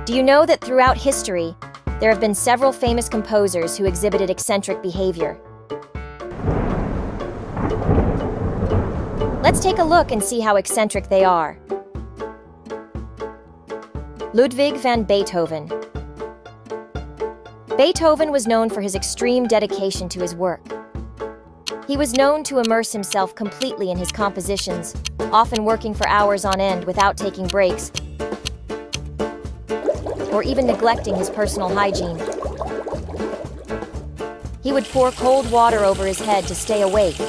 Do you know that throughout history, there have been several famous composers who exhibited eccentric behavior? Let's take a look and see how eccentric they are. Ludwig van Beethoven. Beethoven was known for his extreme dedication to his work. He was known to immerse himself completely in his compositions, often working for hours on end without taking breaks, or even neglecting his personal hygiene. He would pour cold water over his head to stay awake,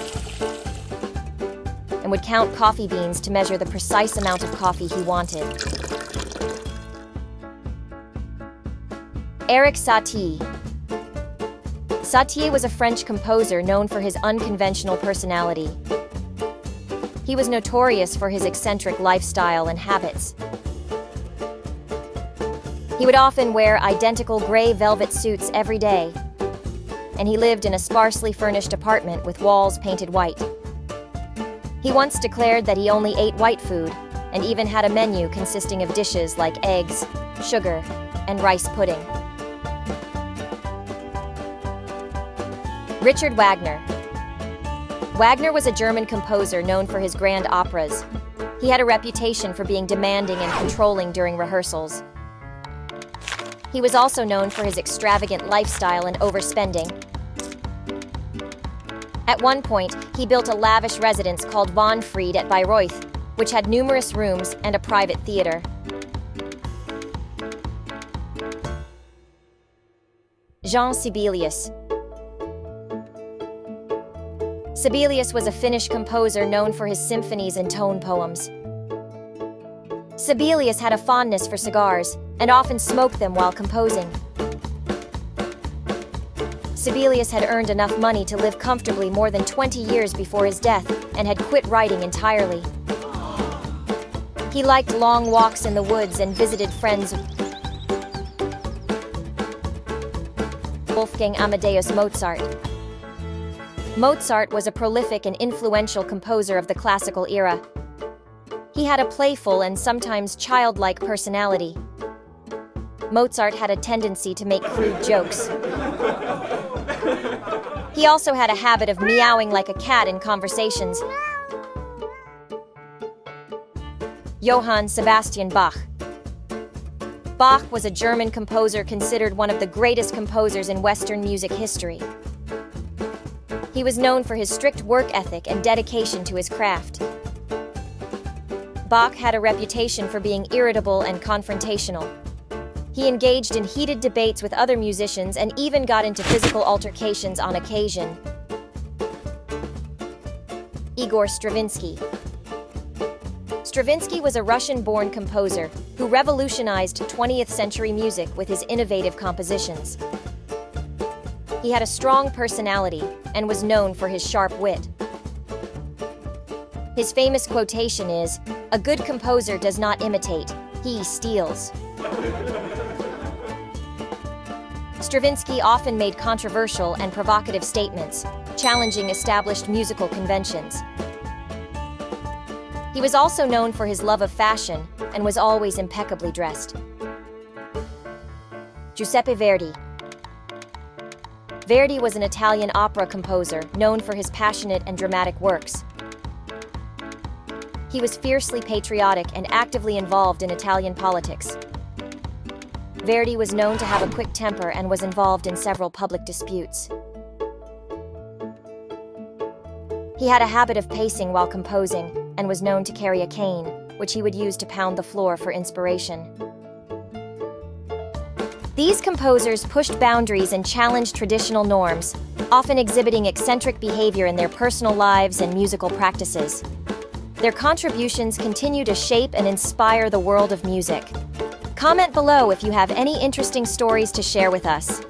and would count coffee beans to measure the precise amount of coffee he wanted. Satie. Satie was a French composer known for his unconventional personality. He was notorious for his eccentric lifestyle and habits. He would often wear identical gray velvet suits every day, and he lived in a sparsely furnished apartment with walls painted white. He once declared that he only ate white food, and even had a menu consisting of dishes like eggs, sugar, and rice pudding. Richard Wagner. Wagner was a German composer known for his grand operas. He had a reputation for being demanding and controlling during rehearsals. He was also known for his extravagant lifestyle and overspending. At one point, he built a lavish residence called Von Fried at Bayreuth, which had numerous rooms and a private theater. Jean Sibelius. Sibelius was a Finnish composer known for his symphonies and tone poems. Sibelius had a fondness for cigars, and often smoked them while composing. Sibelius had earned enough money to live comfortably more than 20 years before his death, and had quit writing entirely. He liked long walks in the woods and visited friends. Wolfgang Amadeus Mozart. Mozart was a prolific and influential composer of the classical era. He had a playful and sometimes childlike personality. Mozart had a tendency to make crude jokes. He also had a habit of meowing like a cat in conversations. Johann Sebastian Bach. Bach was a German composer considered one of the greatest composers in Western music history. He was known for his strict work ethic and dedication to his craft. Bach had a reputation for being irritable and confrontational. He engaged in heated debates with other musicians and even got into physical altercations on occasion. Igor Stravinsky. Stravinsky was a Russian-born composer who revolutionized 20th century music with his innovative compositions. He had a strong personality and was known for his sharp wit. His famous quotation is, "A good composer does not imitate, he steals." Stravinsky often made controversial and provocative statements, challenging established musical conventions. He was also known for his love of fashion and was always impeccably dressed. Giuseppe Verdi. Verdi was an Italian opera composer known for his passionate and dramatic works. He was fiercely patriotic and actively involved in Italian politics. Verdi was known to have a quick temper and was involved in several public disputes. He had a habit of pacing while composing and was known to carry a cane, which he would use to pound the floor for inspiration. These composers pushed boundaries and challenged traditional norms, often exhibiting eccentric behavior in their personal lives and musical practices. Their contributions continue to shape and inspire the world of music. Comment below if you have any interesting stories to share with us.